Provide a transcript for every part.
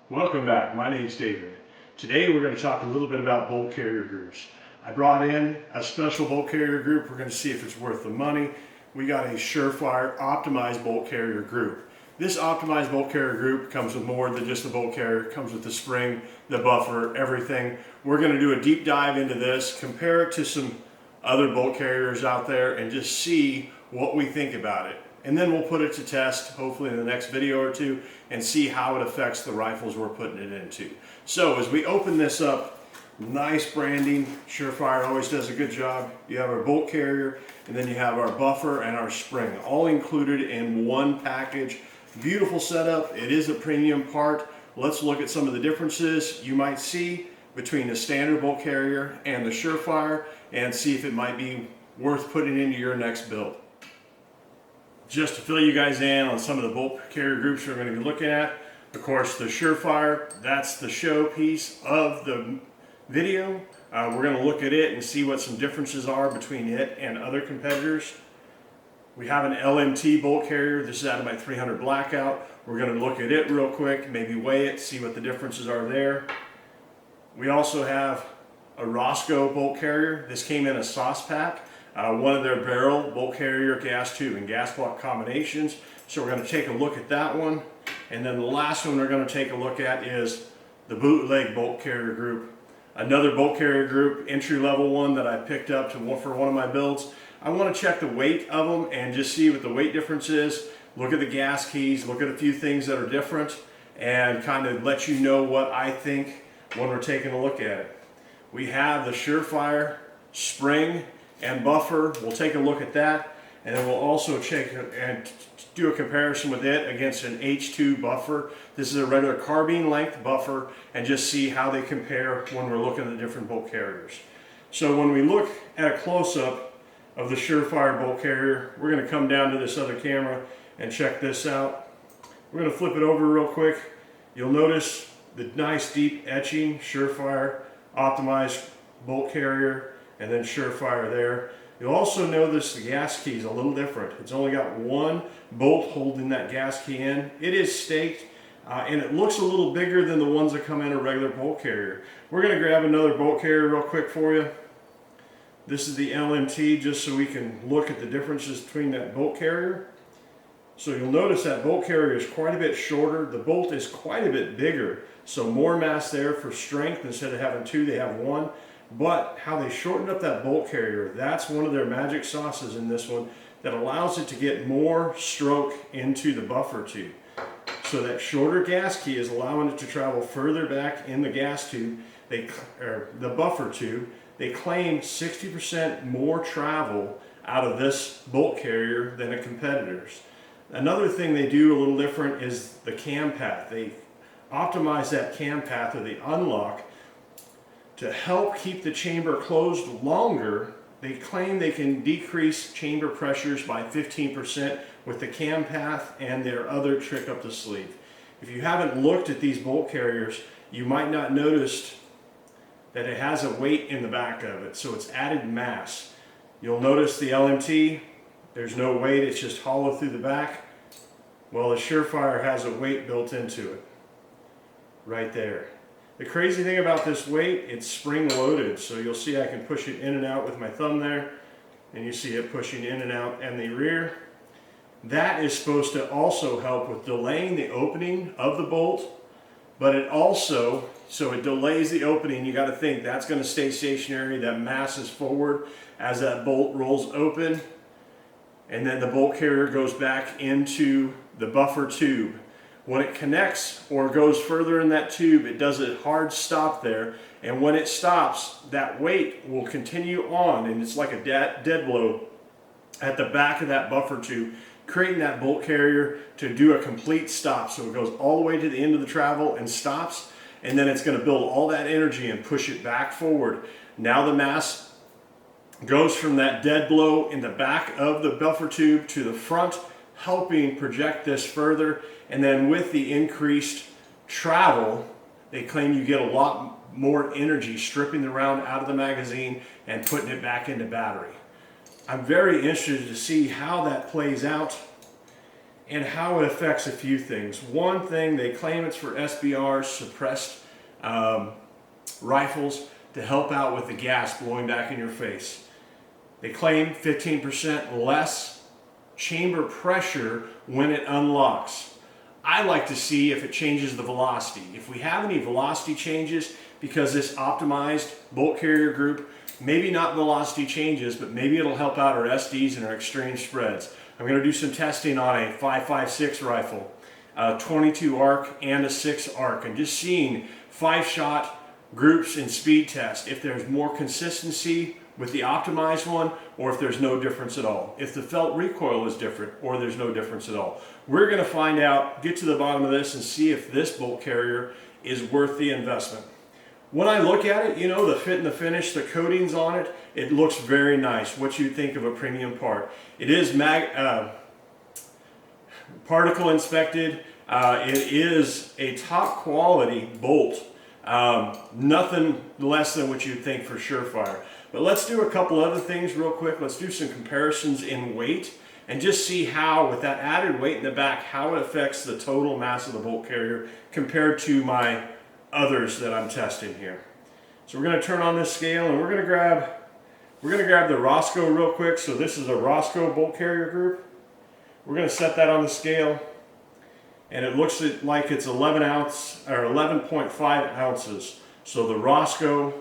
Welcome back. My name's David. Today we're going to talk a little bit about bolt carrier groups. I brought in a special bolt carrier group. We're going to see if it's worth the money. We got a SureFire Optimized Bolt Carrier group. This optimized bolt carrier group comes with more than just the bolt carrier. It comes with the spring, the buffer, everything. We're going to do a deep dive into this, compare it to some other bolt carriers out there, and just see what we think about it. And then we'll put it to test, hopefully in the next video or two, and see how it affects the rifles we're putting it into. So as we open this up, nice branding. SureFire always does a good job. You have our bolt carrier, and then you have our buffer and our spring, all included in one package. Beautiful setup. It is a premium part. Let's look at some of the differences you might see between the standard bolt carrier and the SureFire, and see if it might be worth putting into your next build. Just to fill you guys in on some of the bolt carrier groups we're going to be looking at. Of course, the SureFire, that's the show piece of the video. We're going to look at it and see what some differences are between it and other competitors. We have an LMT bolt carrier. This is out of my 300 Blackout. We're going to look at it real quick, maybe weigh it, see what the differences are there. We also have a Roscoe bolt carrier. This came in a sauce pack. One of their barrel, bolt carrier, gas tube, and gas block combinations. So we're going to take a look at that one. And then the last one we're going to take a look at is the bootleg bolt carrier group. Another bolt carrier group, entry level one that I picked up for one of my builds. I want to check the weight of them and just see what the weight difference is. Look at the gas keys, look at a few things that are different, and kind of let you know what I think when we're taking a look at it. We have the SureFire spring and buffer. We'll take a look at that, and then we'll also check and do a comparison with it against an H2 buffer. This is a regular carbine length buffer, and just see how they compare when we're looking at different bolt carriers. So when we look at a close-up of the SureFire bolt carrier, we're going to come down to this other camera and check this out. We're going to flip it over real quick. You'll notice the nice deep etching, SureFire Optimized Bolt Carrier, and then SureFire there. You'll also notice the gas key is a little different. It's only got one bolt holding that gas key in. It is staked, and it looks a little bigger than the ones that come in a regular bolt carrier. We're going to grab another bolt carrier real quick for you. This is the LMT, just so we can look at the differences between that bolt carrier. So you'll notice that bolt carrier is quite a bit shorter. The bolt is quite a bit bigger, so more mass there for strength. Instead of having two, they have one. But how they shortened up that bolt carrier, that's one of their magic sauces in this one that allows it to get more stroke into the buffer tube. So that shorter gas key is allowing it to travel further back in the gas tube, the buffer tube. They claim 60% more travel out of this bolt carrier than a competitor's. Another thing they do a little different is the cam path. They optimize that cam path, or the unlock, to help keep the chamber closed longer. They claim they can decrease chamber pressures by 15% with the cam path and their other trick up the sleeve. If you haven't looked at these bolt carriers, you might not notice that it has a weight in the back of it, so it's added mass. You'll notice the LMT, there's no weight, it's just hollow through the back. Well, the SureFire has a weight built into it, right there. The crazy thing about this weight, it's spring loaded, so you'll see I can push it in and out with my thumb there, and you see it pushing in and out in the rear. That is supposed to also help with delaying the opening of the bolt, but it also, so it delays the opening. You got to think that's going to stay stationary, that mass is forward as that bolt rolls open, and then the bolt carrier goes back into the buffer tube. When it connects or goes further in that tube, it does a hard stop there, and when it stops, that weight will continue on, and it's like a dead blow at the back of that buffer tube, creating that bolt carrier to do a complete stop. So it goes all the way to the end of the travel and stops, and then it's going to build all that energy and push it back forward. Now the mass goes from that dead blow in the back of the buffer tube to the front, helping project this further. And then with the increased travel, they claim you get a lot more energy stripping the round out of the magazine and putting it back into battery. I'm very interested to see how that plays out and how it affects a few things. One thing, they claim it's for SBRs, suppressed rifles, to help out with the gas blowing back in your face. They claim 15% less chamber pressure when it unlocks. I like to see if it changes the velocity. If we have any velocity changes, because this optimized bolt carrier group, maybe not velocity changes, but maybe it'll help out our SDs and our extreme spreads. I'm going to do some testing on a 5.56 rifle, a 22 arc and a 6 arc, and just seeing 5-shot groups in speed test, if there's more consistency with the optimized one, or if there's no difference at all. If the felt recoil is different, or there's no difference at all. We're going to find out, get to the bottom of this, and see if this bolt carrier is worth the investment. When I look at it, you know, the fit and the finish, the coatings on it, it looks very nice. What you think of a premium part. It is particle inspected. It is a top quality bolt. Nothing less than what you'd think for SureFire. But let's do a couple other things real quick. Let's do some comparisons in weight and just see how, with that added weight in the back, how it affects the total mass of the bolt carrier compared to my others that I'm testing here. So we're going to turn on this scale, and we're going to grab the Roscoe real quick. So this is a Roscoe bolt carrier group. We're going to set that on the scale, and it looks like it's 11.5 ounces. So the Roscoe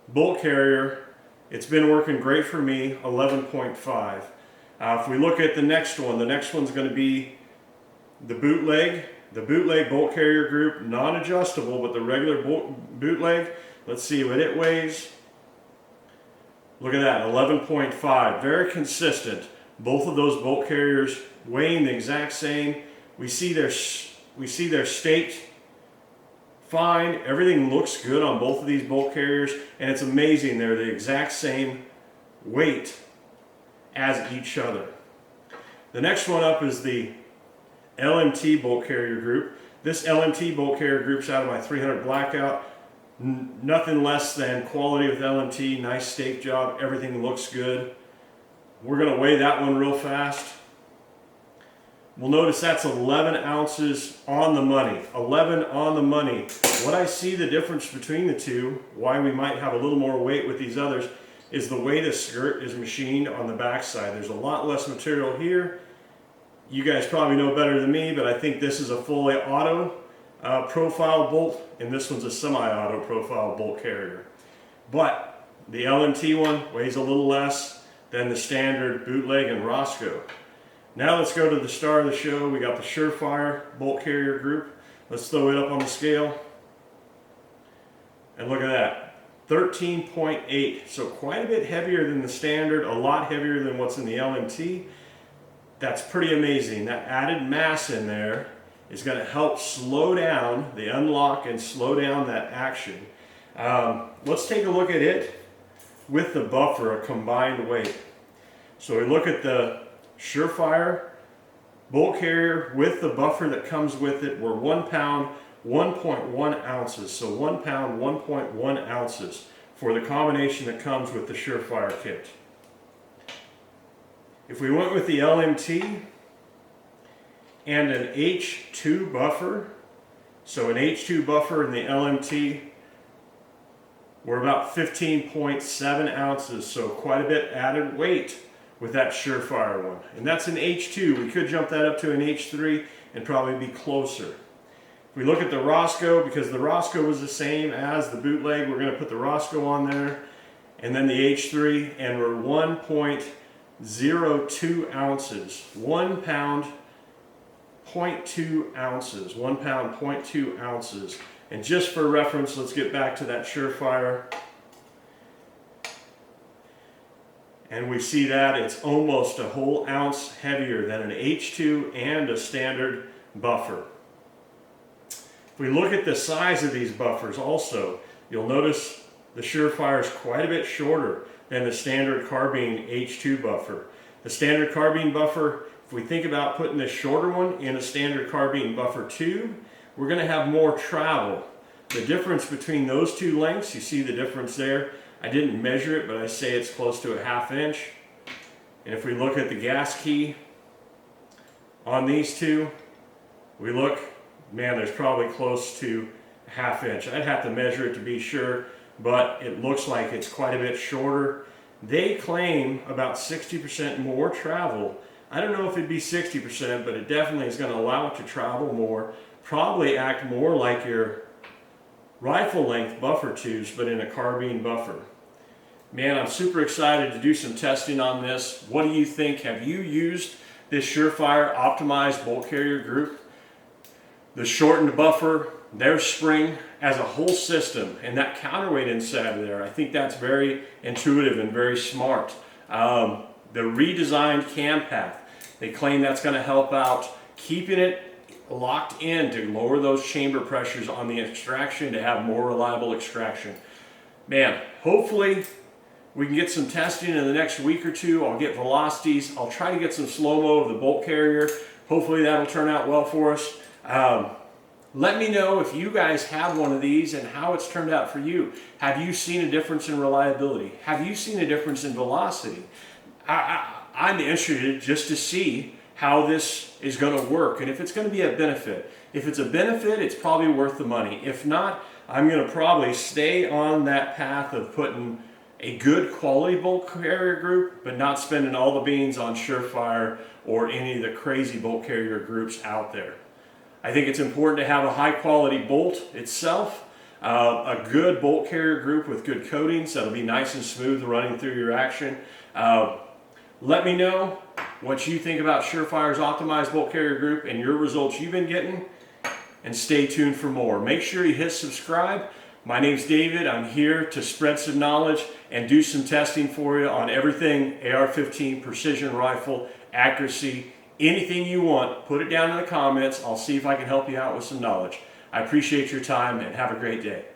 bolt carrier, it's been working great for me, 11.5. If we look at the next one's going to be the bootleg. The bootleg bolt carrier group, non-adjustable, but the regular bootleg. Let's see what it weighs. Look at that, 11.5. Very consistent. Both of those bolt carriers weighing the exact same. We see their staked fine. Everything looks good on both of these bolt carriers, and it's amazing they're the exact same weight as each other. The next one up is the LMT bolt carrier group. This LMT bolt carrier group's out of my 300 blackout. Nothing less than quality with LMT. Nice stake job. Everything looks good. We're going to weigh that one real fast. We'll notice that's 11 ounces on the money. 11 on the money. What I see the difference between the two, why we might have a little more weight with these others, is the way the skirt is machined on the backside. There's a lot less material here. You guys probably know better than me, but I think this is a fully auto profile bolt, and this one's a semi-auto profile bolt carrier. But the LMT one weighs a little less than the standard bootleg and Roscoe. Now let's go to the star of the show. We got the SureFire bolt carrier group. Let's throw it up on the scale. And look at that, 13.8. So quite a bit heavier than the standard, a lot heavier than what's in the LMT. That's pretty amazing. That added mass in there is going to help slow down the unlock and slow down that action. Let's take a look at it with the buffer, a combined weight. So we look at the SureFire bolt carrier with the buffer that comes with it. We're 1 pound, 1.1 ounces. So 1 pound, 1.1 ounces for the combination that comes with the SureFire kit. If we went with the LMT and an H2 buffer, so an H2 buffer in the LMT, we're about 15.7 ounces, so quite a bit added weight with that SureFire one. And that's an H2. We could jump that up to an H3 and probably be closer. If we look at the Roscoe, because the Roscoe was the same as the bootleg, we're going to put the Roscoe on there, and then the H3, and we're 1.02 ounces. 1 pound, 0.2 ounces. 1 pound, 0.2 ounces. And just for reference, let's get back to that SureFire. And we see that it's almost a whole ounce heavier than an H2 and a standard buffer. If we look at the size of these buffers also, you'll notice the SureFire is quite a bit shorter than the standard carbine H2 buffer. The standard carbine buffer, if we think about putting this shorter one in a standard carbine buffer tube, we're going to have more travel. The difference between those two lengths, you see the difference there. I didn't measure it, but I say it's close to a 1/2 inch. And if we look at the gas key, On these two, we look, man, there's probably close to a ½ inch. I'd have to measure it to be sure, but it looks like it's quite a bit shorter. They claim about 60% more travel. I don't know if it'd be 60%, but it definitely is going to allow it to travel more, probably act more like your rifle length buffer tubes, but in a carbine buffer. Man, I'm super excited to do some testing on this. What do you think? Have you used this SureFire Optimized Bolt Carrier group? The shortened buffer, their spring as a whole system, and that counterweight inside of there, I think that's very intuitive and very smart. The redesigned cam path, they claim that's going to help out keeping it locked in to lower those chamber pressures on the extraction to have more reliable extraction. Man, hopefully we can get some testing in the next week or two. I'll get velocities. I'll try to get some slow-mo of the bolt carrier. Hopefully that'll turn out well for us. Let me know if you guys have one of these and how it's turned out for you. Have you seen a difference in reliability? Have you seen a difference in velocity? I'm interested just to see how this is going to work and if it's going to be a benefit. If it's a benefit, it's probably worth the money. If not, I'm going to probably stay on that path of putting a good quality bolt carrier group, but not spending all the beans on SureFire or any of the crazy bolt carrier groups out there. I think it's important to have a high quality bolt itself, a good bolt carrier group with good coatings that'll be nice and smooth running through your action. Let me know what you think about SureFire's Optimized Bolt Carrier Group and your results you've been getting, and stay tuned for more. Make sure you hit subscribe. My name's David. I'm here to spread some knowledge and do some testing for you on everything AR-15 precision rifle, accuracy, anything you want. Put it down in the comments. I'll see if I can help you out with some knowledge. I appreciate your time and have a great day.